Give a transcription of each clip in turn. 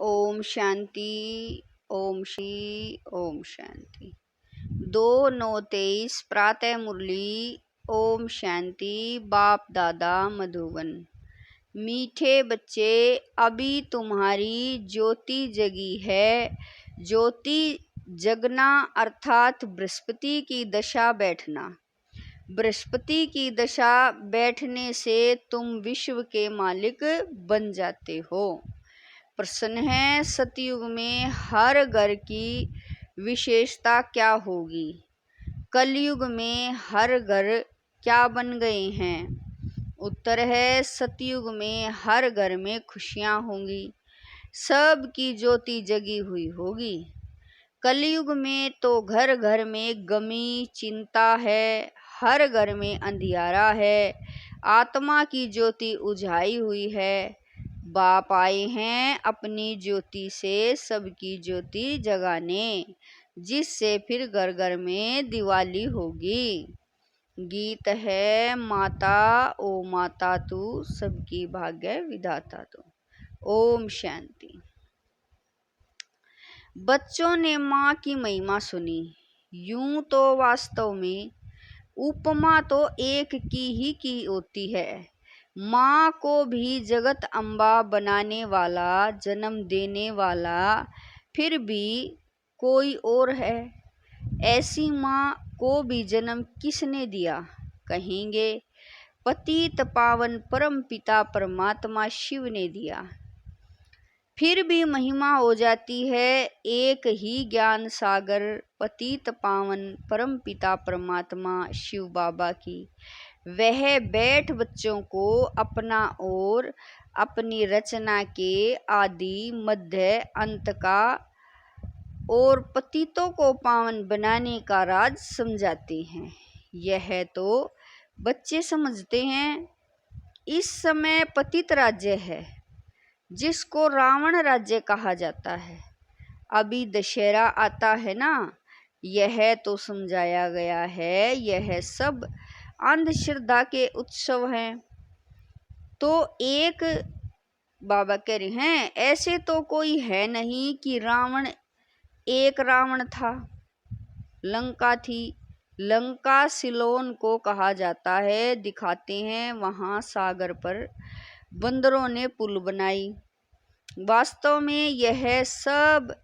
ओम शांति। ओम श्री ओम शांति। 2/9/23 प्रातः मुरली। ओम शांति। बाप दादा मधुबन। मीठे बच्चे, अभी तुम्हारी ज्योति जगी है। ज्योति जगना अर्थात बृहस्पति की दशा बैठना। बृहस्पति की दशा बैठने से तुम विश्व के मालिक बन जाते हो। प्रश्न है, सतयुग में हर घर की विशेषता क्या होगी? कलयुग में हर घर क्या बन गए हैं? उत्तर है, सतयुग में हर घर में खुशियां होंगी, सबकी ज्योति जगी हुई होगी। कलयुग में तो घर घर में गमी चिंता है, हर घर में अंधियारा है, आत्मा की ज्योति उझाई हुई है। बाप आए हैं अपनी ज्योति से सबकी ज्योति जगाने, जिससे फिर घर घर में दिवाली होगी। गीत है, माता ओ माता तू सबकी भाग्य विधाता तू। ओम शांति। बच्चों ने माँ की महिमा सुनी। यूं तो वास्तव में उपमा तो एक की होती है। माँ को भी जगत अम्बा बनाने वाला, जन्म देने वाला फिर भी कोई और है। ऐसी माँ को भी जन्म किसने दिया? कहेंगे पतित पावन परम पिता परमात्मा शिव ने दिया। फिर भी महिमा हो जाती है एक ही ज्ञान सागर पतित पावन परम पिता परमात्मा शिव बाबा की। वह बैठ बच्चों को अपना और अपनी रचना के आदि मध्य अंत का और पतितों को पावन बनाने का राज समझाते हैं। यह तो बच्चे समझते हैं। इस समय पतित राज्य है, जिसको रावण राज्य कहा जाता है। अभी दशहरा आता है ना, यह तो समझाया गया है। यह सब अंधश्रद्धा के उत्सव हैं। तो एक बाबा कह रहे हैं, ऐसे तो कोई है नहीं कि रावण एक रावण था। लंका थी। लंका सिलोन को कहा जाता है। दिखाते हैं वहां सागर पर बंदरों ने पुल बनाई। वास्तव में यह सब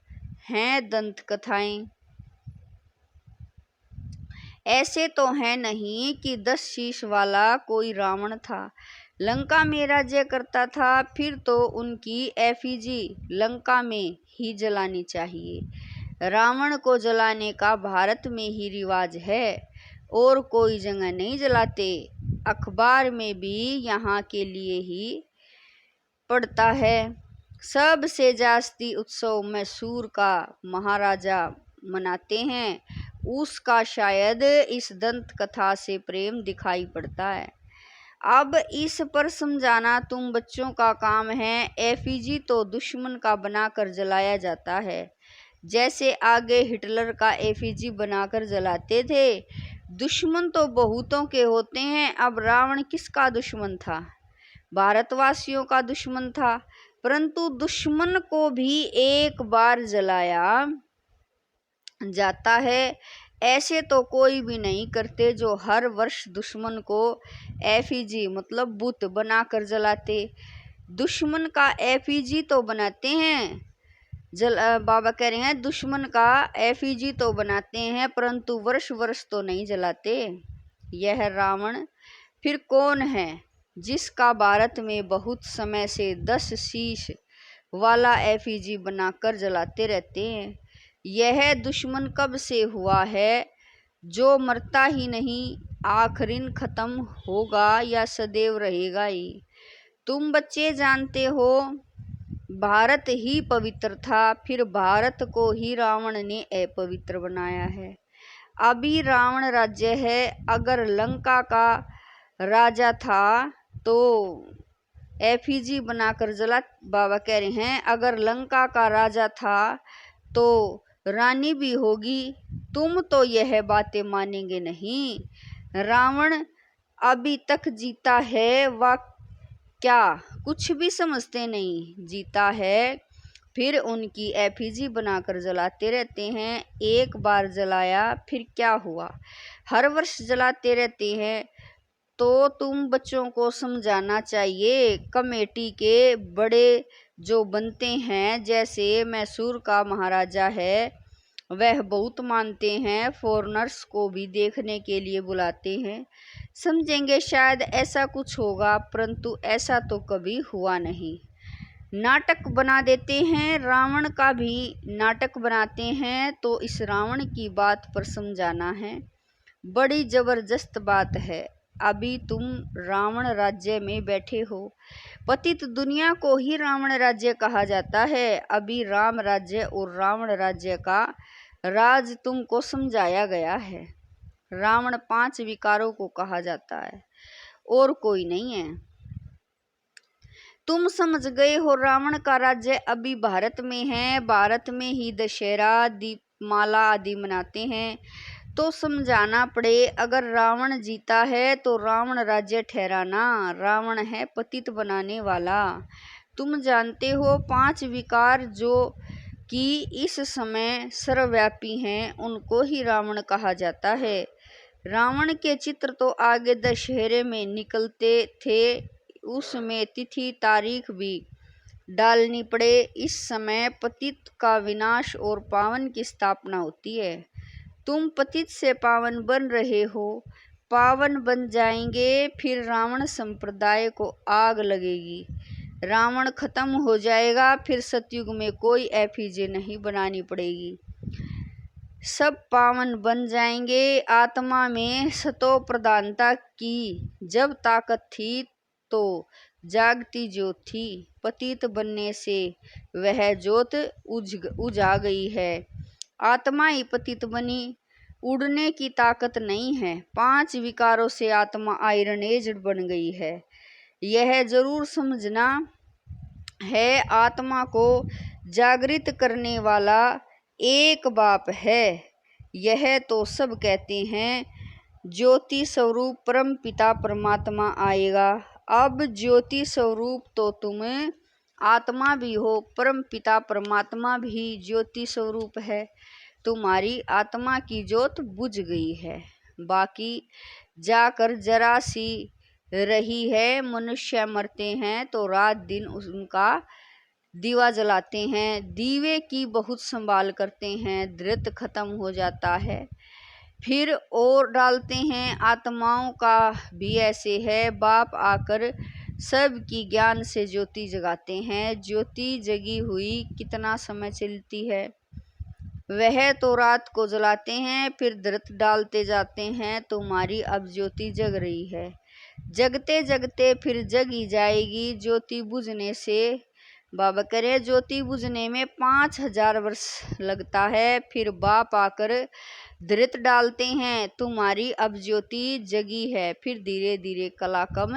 हैं दंत कथाएं। ऐसे तो है नहीं कि 10 शीश वाला कोई रावण था, लंका में राज्य करता था। फिर तो उनकी एफिजी लंका में ही जलानी चाहिए। रावण को जलाने का भारत में ही रिवाज है और कोई जगह नहीं जलाते। अखबार में भी यहाँ के लिए ही पढ़ता है। सबसे जास्ती उत्सव मैसूर का महाराजा मनाते हैं। उसका शायद इस दंत कथा से प्रेम दिखाई पड़ता है। अब इस पर समझाना तुम बच्चों का काम है। एफिजी तो दुश्मन का बनाकर जलाया जाता है, जैसे आगे हिटलर का एफिजी बनाकर जलाते थे। दुश्मन तो बहुतों के होते हैं। अब रावण किसका दुश्मन था? भारतवासियों का दुश्मन था। परंतु दुश्मन को भी एक बार जलाया जाता है। ऐसे तो कोई भी नहीं करते जो हर वर्ष दुश्मन को एफिजी मतलब बुत बनाकर जलाते। दुश्मन का एफिजी तो बनाते हैं। बाबा कह रहे हैं दुश्मन का एफिजी तो बनाते हैं, परंतु वर्ष वर्ष तो नहीं जलाते। यह रावण फिर कौन है जिसका भारत में बहुत समय से 10 शीश वाला एफिजी बनाकर जलाते रहते हैं? यह दुश्मन कब से हुआ है जो मरता ही नहीं, आखिरिन खत्म होगा या सदैव रहेगा ही? तुम बच्चे जानते हो भारत ही पवित्र था, फिर भारत को ही रावण ने अपवित्र बनाया है। अभी रावण राज्य है। अगर लंका का राजा था तो एफिजी बनाकर जला। बाबा कह रहे हैं अगर लंका का राजा था तो रानी भी होगी। तुम तो यह बातें मानेंगे नहीं। रावण अभी तक जीता है, वह क्या कुछ भी समझते नहीं? जीता है फिर उनकी एफिजी बनाकर जलाते रहते हैं। एक बार जलाया फिर क्या हुआ, हर वर्ष जलाते रहते हैं। तो तुम बच्चों को समझाना चाहिए। कमेटी के बड़े जो बनते हैं, जैसे मैसूर का महाराजा है, वह बहुत मानते हैं, फॉरेनर्स को भी देखने के लिए बुलाते हैं। समझेंगे शायद ऐसा कुछ होगा, परंतु ऐसा तो कभी हुआ नहीं। नाटक बना देते हैं, रावण का भी नाटक बनाते हैं। तो इस रावण की बात पर समझाना है। बड़ी जबरदस्त बात है। अभी तुम रावण राज्य में बैठे हो। पतित दुनिया को ही रावण राज्य कहा जाता है। अभी राम राज्य और रावण राज्य का राज तुमको समझाया गया है। रावण 5 विकारों को कहा जाता है, और कोई नहीं है। तुम समझ गए हो। रावण का राज्य अभी भारत में है। भारत में ही दशहरा, दीपमाला आदि मनाते हैं। तो समझाना पड़े, अगर रावण जीता है तो रावण राज्य ठहराना। रावण है पतित बनाने वाला। तुम जानते हो 5 विकार जो कि इस समय सर्वव्यापी हैं, उनको ही रावण कहा जाता है। रावण के चित्र तो आगे दशहरे में निकलते थे, उसमें तिथि तारीख भी डालनी पड़े। इस समय पतित का विनाश और पावन की स्थापना होती है। तुम पतित से पावन बन रहे हो, पावन बन जाएंगे, फिर रावण संप्रदाय को आग लगेगी, रावण खत्म हो जाएगा, फिर सतयुग में कोई एफिजी नहीं बनानी पड़ेगी, सब पावन बन जाएंगे। आत्मा में सतो प्रधानता की जब ताकत थी तो जागती ज्योत थी। पतित बनने से वह ज्योत उजा गई है। आत्मा ही पतित बनी, उड़ने की ताकत नहीं है। 5 विकारों से आत्मा आयरन एज बन गई है। यह जरूर समझना है, आत्मा को जागृत करने वाला एक बाप है। यह तो सब कहते हैं ज्योति स्वरूप परम पिता परमात्मा आएगा। अब ज्योति स्वरूप तो तुम आत्मा भी हो, परम पिता परमात्मा भी ज्योति स्वरूप है। तुम्हारी आत्मा की ज्योत बुझ गई है, बाकी जाकर जरा सी रही है। मनुष्य मरते हैं तो रात दिन उनका दीवा जलाते हैं, दीवे की बहुत संभाल करते हैं, धृत खत्म हो जाता है, फिर और डालते हैं। आत्माओं का भी ऐसे है, बाप आकर सबकी ज्ञान से ज्योति जगाते हैं। ज्योति जगी हुई कितना समय चलती है, वह तो रात को जलाते हैं, फिर धृत डालते जाते हैं। तुम्हारी अब ज्योति जग रही है, जगते जगते फिर जगी जाएगी। ज्योति बुझने से बाबा करे, ज्योति बुझने में 5000 वर्ष लगता है, फिर बाप आकर धृत डालते हैं। तुम्हारी अब ज्योति जगी है, फिर धीरे धीरे कला कम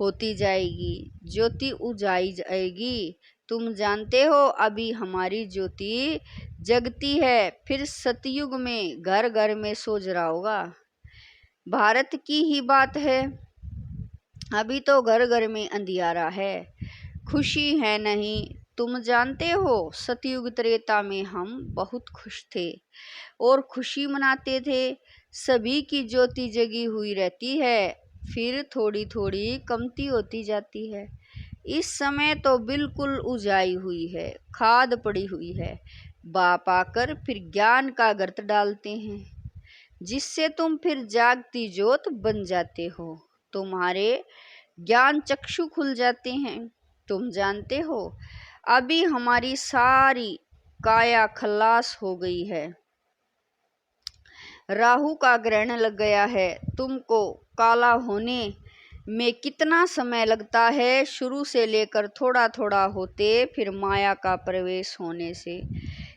होती जाएगी, ज्योति उजाई जाएगी। तुम जानते हो अभी हमारी ज्योति जगती है, फिर सतयुग में घर घर में सोच रहा होगा। भारत की ही बात है, अभी तो घर घर में अंधियारा है, खुशी है नहीं। तुम जानते हो सतयुग त्रेता में हम बहुत खुश थे और खुशी मनाते थे। सभी की ज्योति जगी हुई रहती है, फिर थोड़ी थोड़ी कमती होती जाती है। इस समय तो बिल्कुल उजाई हुई है, खाद पड़ी हुई है। बाप आकर फिर ज्ञान का गर्त डालते हैं, जिससे तुम फिर जागती ज्योत बन जाते हो। तुम्हारे ज्ञान चक्षु खुल जाते हैं। तुम जानते हो अभी हमारी सारी काया खल्लास हो गई है, राहु का ग्रहण लग गया है। तुमको काला होने में कितना समय लगता है, शुरू से लेकर थोड़ा थोड़ा होते फिर माया का प्रवेश होने से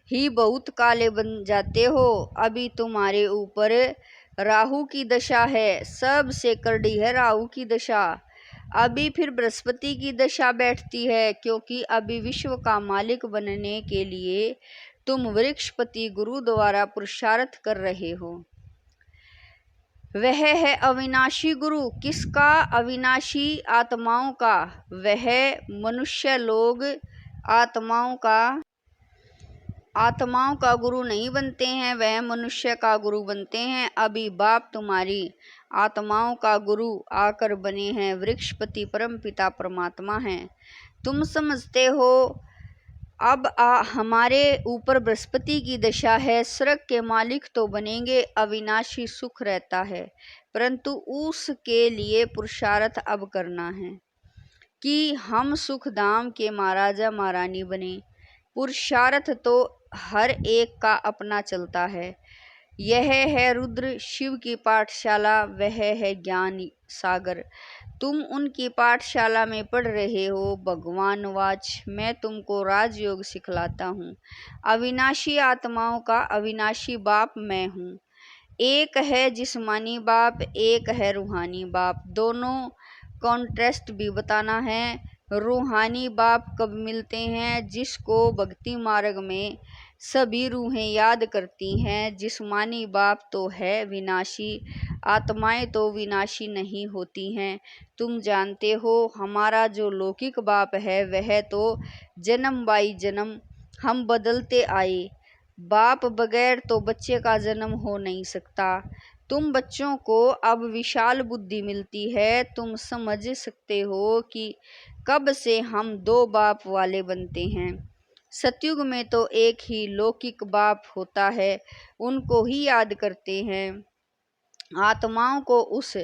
ही बहुत काले बन जाते हो। अभी तुम्हारे ऊपर राहु की दशा है, सबसे कड़ी है राहु की दशा। अभी फिर बृहस्पति की दशा बैठती है, क्योंकि अभी विश्व का मालिक बनने के लिए तुम वृक्षपति गुरु द्वारा पुरुषार्थ कर रहे हो। वह है अविनाशी गुरु। किसका? अविनाशी आत्माओं का। वह मनुष्य लोग आत्माओं का गुरु नहीं बनते हैं, वह मनुष्य का गुरु बनते हैं। अभी बाप तुम्हारी आत्माओं का गुरु आकर बने हैं, वृक्षपति परम पिता परमात्मा हैं। तुम समझते हो अब हमारे ऊपर बृहस्पति की दशा है, स्वर्ग के मालिक तो बनेंगे, अविनाशी सुख रहता है, परंतु उसके लिए पुरुषार्थ अब करना है कि हम सुखधाम के महाराजा महारानी बने। पुरुषार्थ तो हर एक का अपना चलता है। यह है रुद्र शिव की पाठशाला, वह है ज्ञान सागर। तुम उनकी पाठशाला में पढ़ रहे हो। भगवान वाच, मैं तुमको राजयोग सिखलाता हूँ। अविनाशी आत्माओं का अविनाशी बाप मैं हूँ। एक है जिस्मानी बाप, एक है रूहानी बाप। दोनों कॉन्ट्रास्ट भी बताना है। रूहानी बाप कब मिलते हैं? जिसको भक्ति मार्ग में सभी रूहें याद करती हैं। जिस्मानी बाप तो है विनाशी, आत्माएं तो विनाशी नहीं होती हैं। तुम जानते हो हमारा जो लौकिक बाप है वह तो जन्म बाई जन्म हम बदलते आए। बाप बगैर तो बच्चे का जन्म हो नहीं सकता। तुम बच्चों को अब विशाल बुद्धि मिलती है। तुम समझ सकते हो कि कब से हम दो बाप वाले बनते हैं। सतयुग में तो एक ही लौकिक बाप होता है, उनको ही याद करते हैं। आत्माओं को उस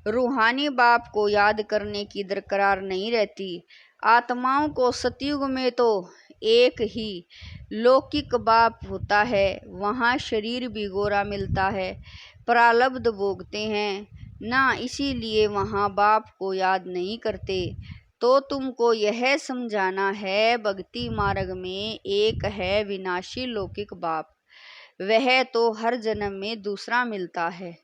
रूहानी बाप को याद करने की दरकार नहीं रहती। आत्माओं को सतयुग में तो एक ही लौकिक बाप होता है, वहाँ शरीर भी गोरा मिलता है, प्रारब्ध भोगते हैं ना, इसीलिए वहाँ बाप को याद नहीं करते। तो तुमको यह समझाना है भक्ति मार्ग में एक है विनाशी लौकिक बाप, वह तो हर जन्म में दूसरा मिलता है।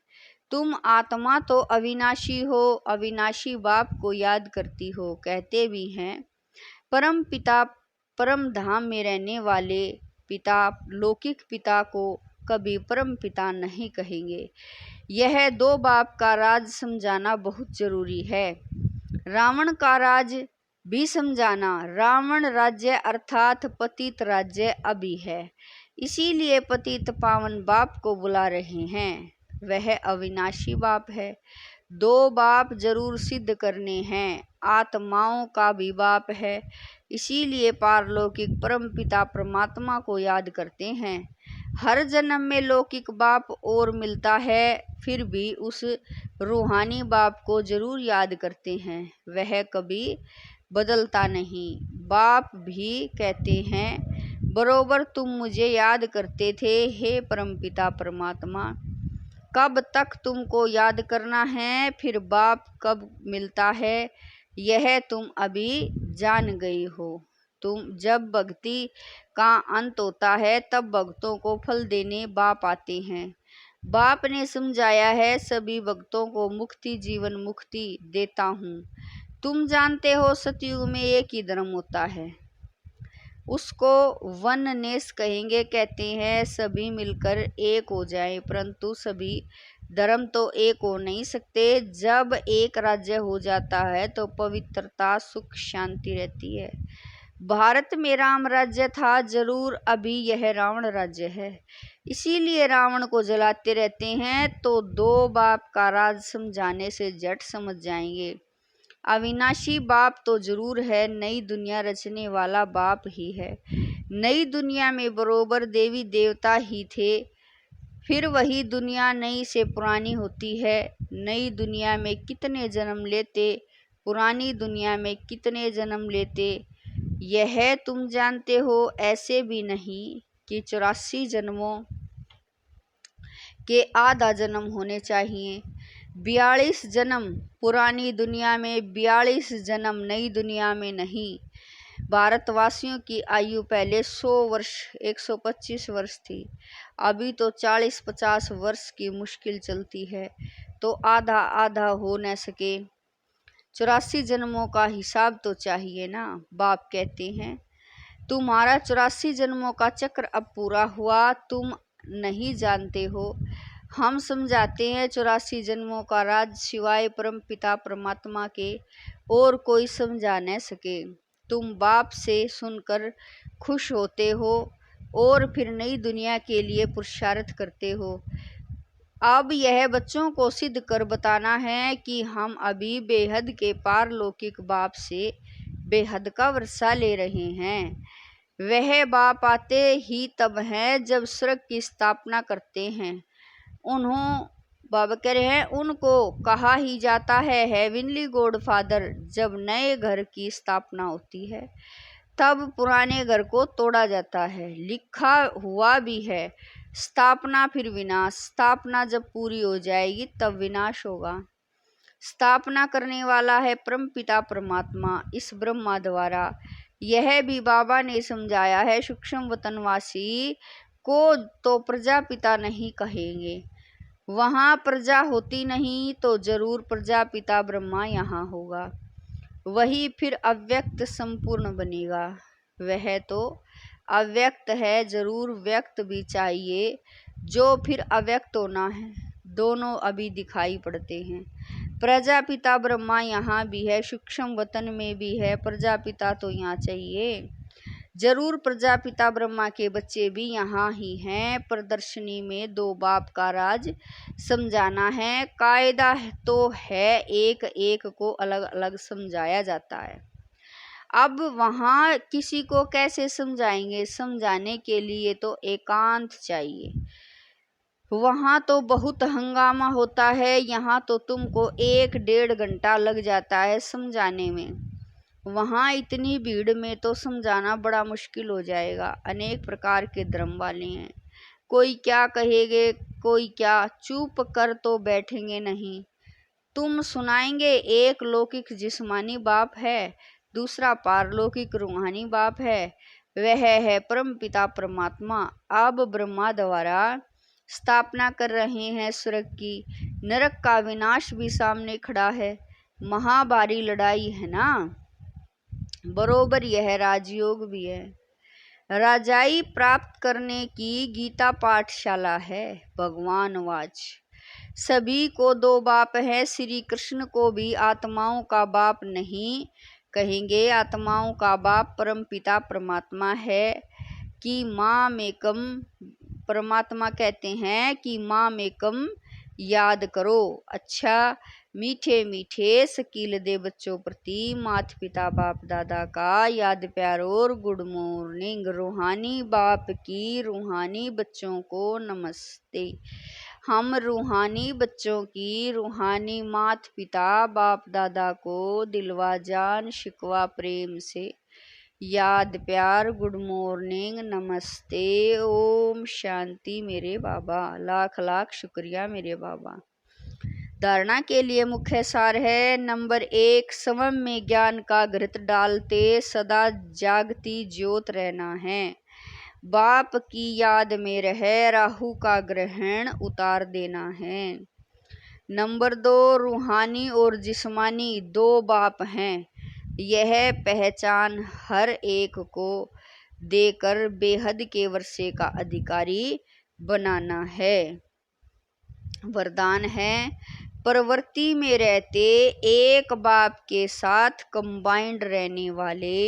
तुम आत्मा तो अविनाशी हो, अविनाशी बाप को याद करती हो। कहते भी हैं परम पिता परम धाम में रहने वाले पिता लौकिक पिता को कभी परम पिता नहीं कहेंगे। यह दो बाप का राज समझाना बहुत जरूरी है। रावण का राज भी समझाना। रावण राज्य अर्थात पतित राज्य अभी है, इसीलिए पतित पावन बाप को बुला रहे हैं। वह अविनाशी बाप है। दो बाप जरूर सिद्ध करने हैं। आत्माओं का भी बाप है, इसीलिए पारलौकिक परम पिता परमात्मा को याद करते हैं। हर जन्म में लौकिक बाप और मिलता है, फिर भी उस रूहानी बाप को जरूर याद करते हैं। वह कभी बदलता नहीं। बाप भी कहते हैं बरोबर तुम मुझे याद करते थे हे परमपिता परमात्मा। कब तक तुमको याद करना है, फिर बाप कब मिलता है, यह तुम अभी जान गई हो। तुम जब भक्ति का अंत होता है तब भक्तों को फल देने बाप आते हैं। बाप ने समझाया है सभी भक्तों को मुक्ति जीवन मुक्ति देता हूँ। तुम जानते हो सतयुग में एक ही धर्म होता है, उसको वननेस कहेंगे। कहते हैं सभी मिलकर एक हो जाए, परंतु सभी धर्म तो एक हो नहीं सकते। जब एक राज्य हो जाता है तो पवित्रता सुख शांति रहती है। भारत में राम राज्य था जरूर, अभी यह रावण राज्य है, इसीलिए रावण को जलाते रहते हैं। तो दो बाप का राज समझाने से जट समझ जाएंगे। अविनाशी बाप तो जरूर है, नई दुनिया रचने वाला बाप ही है। नई दुनिया में बरोबर देवी देवता ही थे, फिर वही दुनिया नई से पुरानी होती है। नई दुनिया में कितने जन्म लेते, पुरानी दुनिया में कितने जन्म लेते, यह तुम जानते हो। ऐसे भी नहीं कि 84 जन्मों के आधा जन्म होने चाहिए। 42 जन्म पुरानी दुनिया में, 42 जन्म नई दुनिया में नहीं। भारतवासियों की आयु पहले 100 वर्ष 125 वर्ष थी, अभी तो 40-50 वर्ष की मुश्किल चलती है। तो आधा आधा हो न सके, 84 जन्मों का हिसाब तो चाहिए ना। बाप कहते हैं तुम्हारा 84 जन्मों का चक्र अब पूरा हुआ, तुम नहीं जानते हो। हम समझाते हैं 84 जन्मों का राज सिवाय परम पिता परमात्मा के और कोई समझा न सके। तुम बाप से सुनकर खुश होते हो और फिर नई दुनिया के लिए पुरुषार्थ करते हो। अब यह बच्चों को सिद्ध कर बताना है कि हम अभी बेहद के पारलौकिक बाप से बेहद का वर्षा ले रहे हैं। वह बाप आते ही तब हैं जब स्वर्ग की स्थापना करते हैं। बाबा कह रहे हैं उनको कहा ही जाता है हेवनली गॉड फादर। जब नए घर की स्थापना होती है तब पुराने घर को तोड़ा जाता है। लिखा हुआ भी है स्थापना फिर विनाश। स्थापना जब पूरी हो जाएगी तब विनाश होगा। स्थापना करने वाला है परम पिता परमात्मा इस ब्रह्मा द्वारा। यह भी बाबा ने समझाया है। सूक्ष्म वतनवासी को तो प्रजापिता नहीं कहेंगे। वहाँ प्रजा होती नहीं तो जरूर प्रजापिता ब्रह्मा यहाँ होगा। वही फिर अव्यक्त संपूर्ण बनेगा। वह तो अव्यक्त है, जरूर व्यक्त भी चाहिए जो फिर अव्यक्त होना है। दोनों अभी दिखाई पड़ते हैं। प्रजापिता ब्रह्मा यहाँ भी है, सूक्ष्म वतन में भी है। प्रजापिता तो यहाँ चाहिए, जरूर प्रजापिता ब्रह्मा के बच्चे भी यहाँ ही हैं। प्रदर्शनी में दो बाप का राज समझाना है। कायदा तो है एक एक को अलग अलग समझाया जाता है। अब वहाँ किसी को कैसे समझाएंगे? समझाने के लिए तो एकांत चाहिए। वहाँ तो बहुत हंगामा होता है, यहाँ तो तुमको 1-1.5 घंटा लग जाता है समझाने में। वहाँ इतनी भीड़ में तो समझाना बड़ा मुश्किल हो जाएगा। अनेक प्रकार के धर्म वाले हैं, कोई क्या कहेंगे कोई क्या। चुप कर तो बैठेंगे नहीं। तुम सुनाएंगे। एक लौकिक जिस्मानी बाप है, दूसरा पारलौकिक रूहानी बाप है। वह है परम पिता परमात्मा। अब ब्रह्मा द्वारा स्थापना कर रहे हैं स्वर्ग की। नरक का विनाश भी सामने खड़ा है। महाभारी लड़ाई है ना। बरोबर यह राजयोग भी है। राजाई प्राप्त करने की गीता पाठशाला है। भगवान वाच सभी को दो बाप है। श्री कृष्ण को भी आत्माओं का बाप नहीं कहेंगे, आत्माओं का बाप परम पिता परमात्मा है। कि माँ में कम परमात्मा कहते हैं कि माँ में कम याद करो। अच्छा मीठे मीठे शकील दे बच्चों प्रति माता पिता बाप दादा का याद प्यार और गुड मॉर्निंग। रूहानी बाप की रूहानी बच्चों को नमस्ते। हम रूहानी बच्चों की रूहानी माता पिता बाप दादा को दिलवा जान शिकवा प्रेम से याद प्यार गुड मॉर्निंग नमस्ते ओम शांति। मेरे बाबा लाख लाख शुक्रिया मेरे बाबा। धारणा के लिए मुख्य सार है। नंबर 1, स्वयं में ज्ञान का घृत डालते सदा जागती ज्योत रहना है। बाप की याद में रह राहु का ग्रहण उतार देना है। नंबर 2, रूहानी और जिस्मानी दो बाप हैं। यह पहचान हर एक को देकर बेहद के वर्षे का अधिकारी बनाना है। वरदान है प्रवृत्ति में रहते एक बाप के साथ कंबाइंड रहने वाले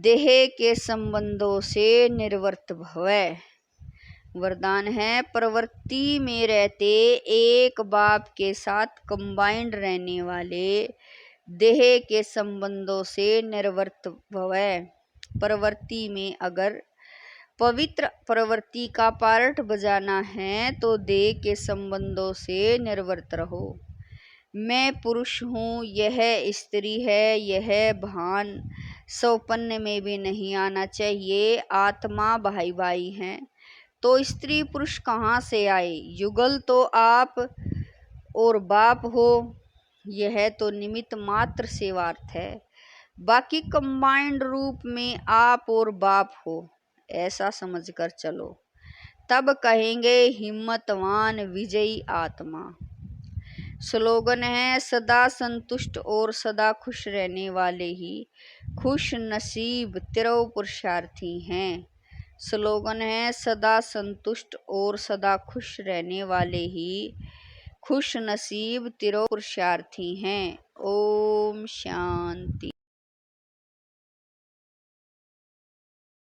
देह के संबंधों से निर्वर्त भवै। वरदान है प्रवृत्ति में रहते एक बाप के साथ कंबाइंड रहने वाले देह के संबंधों से निर्वर्त भवै। प्रवृत्ति में अगर पवित्र प्रवृत्ति का पार्ट बजाना है तो देह के संबंधों से निर्वर्त रहो। मैं पुरुष हूँ, यह स्त्री है, यह भान सौपन्न में भी नहीं आना चाहिए। आत्मा भाई भाई हैं तो स्त्री पुरुष कहाँ से आए? युगल तो आप और बाप हो, यह तो निमित्त मात्र सेवार्थ है। बाकी कंबाइंड रूप में आप और बाप हो, ऐसा समझकर चलो, तब कहेंगे हिम्मतवान विजयी आत्मा। स्लोगन है सदा संतुष्ट और सदा खुश रहने वाले ही खुश नसीब तिरव पुरुषार्थी हैं। स्लोगन है सदा संतुष्ट और सदा खुश रहने वाले ही खुश नसीब तिरव पुरुषार्थी हैं। ओम शांति।